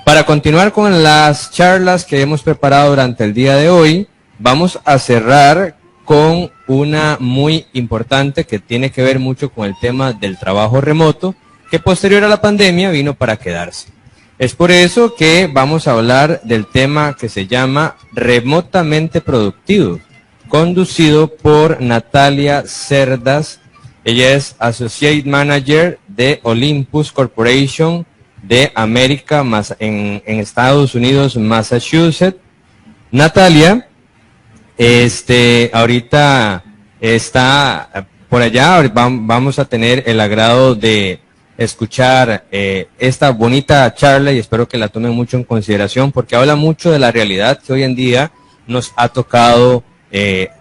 Para continuar con las charlas que hemos preparado durante el día de hoy, vamos a cerrar con una muy importante que tiene que ver mucho con el tema del trabajo remoto, que posterior a la pandemia vino para quedarse. Es por eso que vamos a hablar del tema que se llama Remotamente Productivo, conducido por Natalia Cerdas. Ella es Associate Manager de Olympus Corporation de América, en Estados Unidos, Massachusetts. Natalia, ahorita está por allá. Vamos a tener el agrado de escuchar esta bonita charla y espero que la tomen mucho en consideración porque habla mucho de la realidad que hoy en día nos ha tocado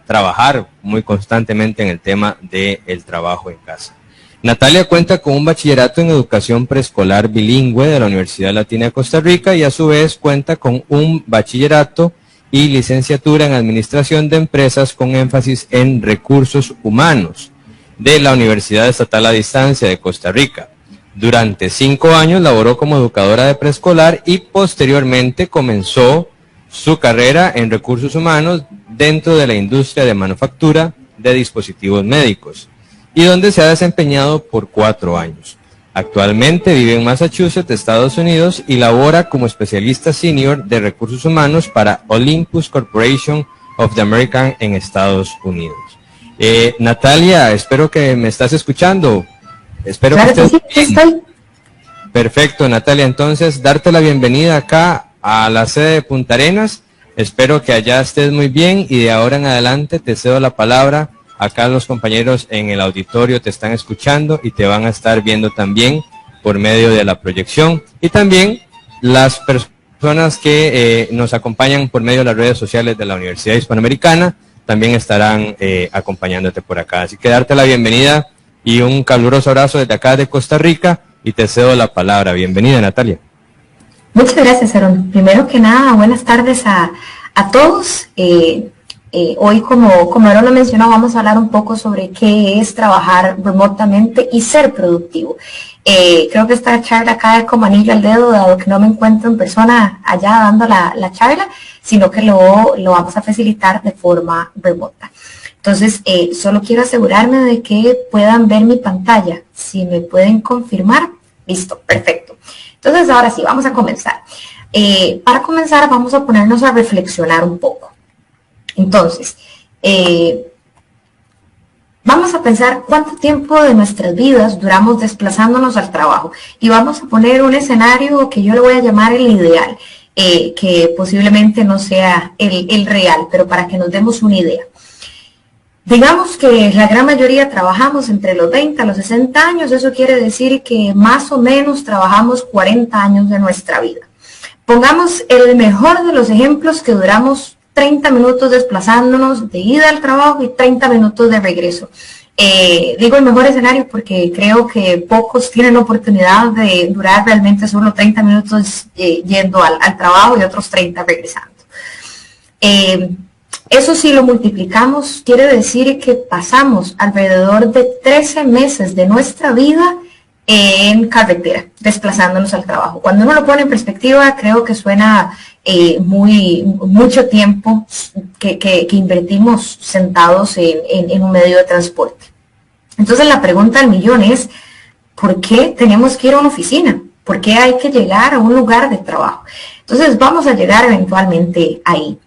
trabajar muy constantemente en el tema del trabajo en casa. Natalia cuenta con un bachillerato en educación preescolar bilingüe de la Universidad Latina de Costa Rica y a su vez cuenta con un bachillerato y licenciatura en administración de empresas con énfasis en recursos humanos de la Universidad Estatal a Distancia de Costa Rica. Durante 5 años laboró como educadora de preescolar y posteriormente comenzó su carrera en recursos humanos dentro de la industria de manufactura de dispositivos médicos y donde se ha desempeñado por 4 años. Actualmente vive en Massachusetts, Estados Unidos y labora como especialista senior de recursos humanos para Olympus Corporation of the American en Estados Unidos. Natalia, espero que me estás escuchando. Espero claro que estés sí, estoy. Perfecto, Natalia. Entonces, darte la bienvenida acá a la sede de Punta Arenas. Espero que allá estés muy bien y de ahora en adelante te cedo la palabra. Acá los compañeros en el auditorio te están escuchando y te van a estar viendo también por medio de la proyección. Y también las personas que nos acompañan por medio de las redes sociales de la Universidad Hispanoamericana también estarán acompañándote por acá. Así que darte la bienvenida y un caluroso abrazo desde acá de Costa Rica y te cedo la palabra. Bienvenida, Natalia. Muchas gracias, Aaron. Primero que nada, buenas tardes a todos. Hoy, como Aaron lo mencionó, vamos a hablar un poco sobre qué es trabajar remotamente y ser productivo. Creo que esta charla cae como anillo al dedo, dado que no me encuentro en persona allá dando la charla, sino que lo vamos a facilitar de forma remota. Entonces, solo quiero asegurarme de que puedan ver mi pantalla. Si me pueden confirmar, listo, perfecto. Entonces, ahora sí, vamos a comenzar. Para comenzar, vamos a ponernos a reflexionar un poco. Entonces, vamos a pensar cuánto tiempo de nuestras vidas duramos desplazándonos al trabajo. Y vamos a poner un escenario que yo le voy a llamar el ideal, que posiblemente no sea el real, pero para que nos demos una idea. Digamos que la gran mayoría trabajamos entre los 20 a los 60 años, eso quiere decir que más o menos trabajamos 40 años de nuestra vida. Pongamos el mejor de los ejemplos que duramos 30 minutos desplazándonos de ida al trabajo y 30 minutos de regreso. Digo el mejor escenario porque creo que pocos tienen la oportunidad de durar realmente solo 30 minutos yendo al trabajo y otros 30 regresando. Eso si lo multiplicamos, quiere decir que pasamos alrededor de 13 meses de nuestra vida en carretera, desplazándonos al trabajo. Cuando uno lo pone en perspectiva, creo que suena mucho tiempo que invertimos sentados en un medio de transporte. Entonces la pregunta del millón es, ¿por qué tenemos que ir a una oficina? ¿Por qué hay que llegar a un lugar de trabajo? Entonces vamos a llegar eventualmente ahí.